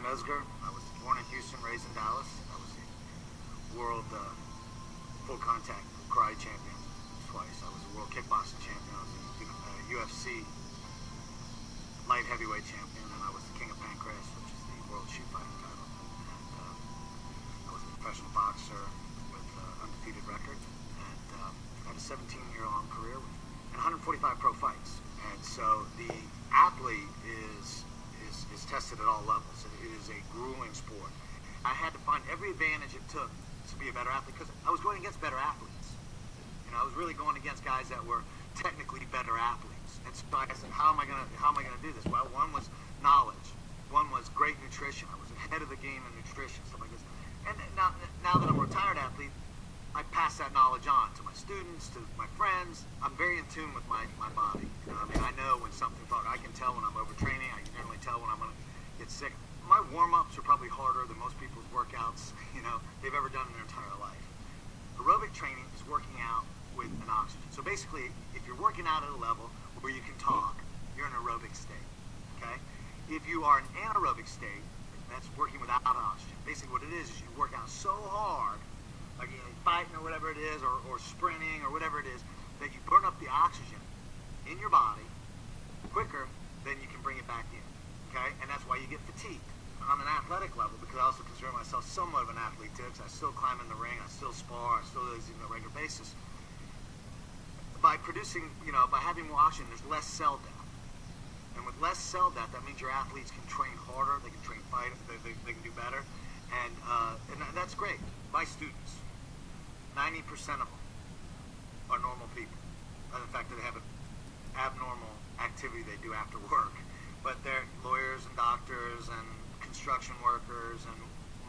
Mezger. I was born in Houston, raised in Dallas. I was a world full contact karate champion twice. I was a world kickboxing champion. I was a UFC light heavyweight champion, and I was the king of pancreas, which is the world shoot fighting title. And, I was a professional boxer with an undefeated record, and had a 17-year-long career and 145 pro fights. And so the athlete is tested at all levels. It is a grueling sport. I had to find every advantage it took to be a better athlete because I was going against better athletes. You know, I was really going against guys that were technically better athletes. And so I said, how am I gonna do this? Well, one was knowledge. One was great nutrition. I was ahead of the game in nutrition, stuff like this. And now that I'm a retired athlete, I pass that knowledge on to my students, to my friends. I'm very in tune with my body. You know, I mean, I know when something's wrong. I can tell when I'm overtraining. I can generally tell when I'm going to get sick. My warm-ups are probably harder than most people's workouts, you know, they've ever done in their entire life. Aerobic training is working out with an oxygen. So basically, if you're working out at a level where you can talk, you're in an aerobic state, okay? If you are in an anaerobic state, that's working without oxygen. Basically what it is you work out so hard, like you're fighting or whatever it is, or sprinting or whatever it is, that you burn up the oxygen in your body quicker than you can bring it back in, okay? And that's why you get fatigued. On an athletic level, because I also consider myself somewhat of an athlete too, because I still climb in the ring, I still spar, I still do this on a regular basis. By producing, you know, by having more oxygen, there's less cell death. And with less cell death, that means your athletes can train harder, they can train fight, they can do better. And that's great. My students, 90% of them are normal people. And in fact, they have an abnormal activity they do after work. But they're lawyers and doctors and construction workers and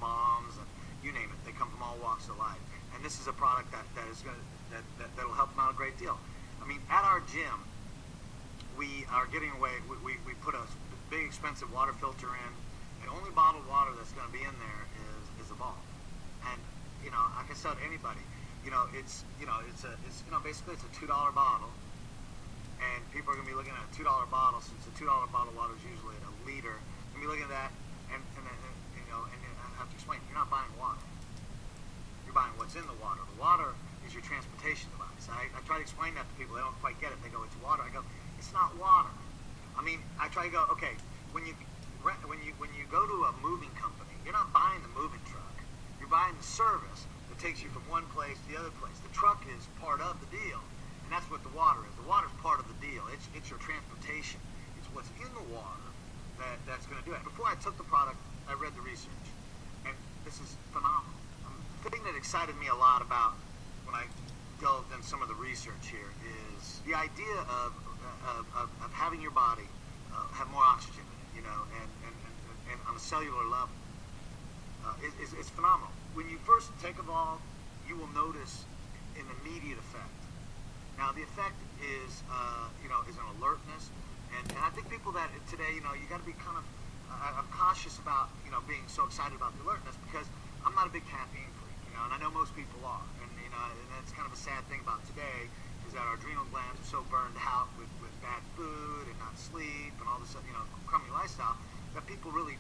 moms and you name it. They come from all walks of life. And this is a product that'll help them out a great deal. I mean, at our gym, we are getting away. We put a big expensive water filter in. The only bottled water that's going to be in there is Evolv. And you know, like I said to anybody, you know, it's basically it's a $2 bottle. And people are going to be looking at a $2 bottle, since a $2 bottle of water is usually at a liter. You're going to be looking at that, and I have to explain, you're not buying water. You're buying what's in the water. The water is your transportation device. I try to explain that to people. They don't quite get it. They go, it's water. I go, it's not water. I mean, I try to go, okay, when you go to a moving company, you're not buying the moving truck. You're buying the service that takes you from one place to the other place. The truck is part of the deal. And that's what the water is. The water's part of the deal. It's your transportation. It's what's in the water that's going to do it. Before I took the product, I read the research. And this is phenomenal. The thing that excited me a lot about when I delved in some of the research here is the idea of having your body have more oxygen in it, you know, and on a cellular level. It's phenomenal. When you first take Evolv, you will notice an immediate effect. Now the effect is, is an alertness, and I think people that today, you know, you got to be kind of, I'm cautious about, you know, being so excited about the alertness because I'm not a big caffeine freak, you know, and I know most people are, and you know, and that's kind of a sad thing about today is that our adrenal glands are so burned out with bad food and not sleep and all this, you know, crummy lifestyle that people really,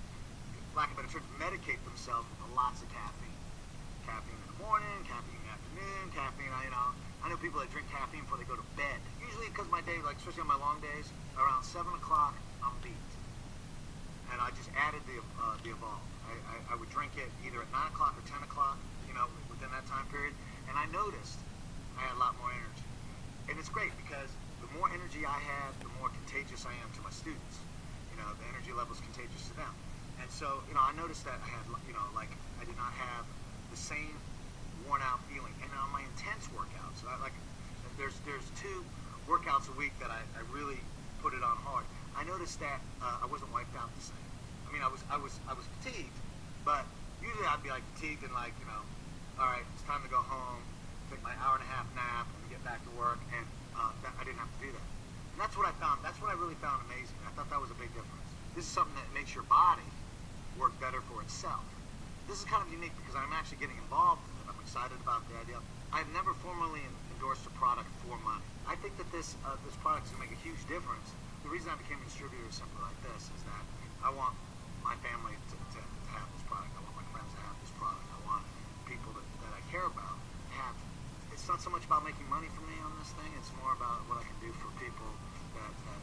lack of better terms, medicate themselves with lots of caffeine. Caffeine in the morning, caffeine in the afternoon, caffeine, you know. I know people that drink caffeine before they go to bed. Usually because my day, like especially on my long days, around 7 o'clock, I'm beat. And I just added the Evolv. I would drink it either at 9 o'clock or 10 o'clock, you know, within that time period. And I noticed I had a lot more energy. And it's great because the more energy I have, the more contagious I am to my students. You know, the energy level is contagious to them. And so, you know, I noticed that I had, you know, like I did not have the same worn out feeling. And on my intense workouts, there's 2 workouts a week that I really put it on hard. I noticed that I wasn't wiped out the same. I mean, I was fatigued, but usually I'd be like fatigued and like, you know, all right, it's time to go home, take my hour-and-a-half nap, and get back to work, and I didn't have to do that. And that's what I found. That's what I really found amazing. I thought that was a big difference. This is something that makes your body work better for itself. This is kind of unique because I'm actually getting involved in it. I'm excited about the idea. I've never formally endorsed a product for money. I think that this product is going to make a huge difference. The reason I became a distributor is simply like this, is that I want my family to have this product. I want my friends to have this product. I want people that I care about to have it. It's not so much about making money for me on this thing. It's more about what I can do for people that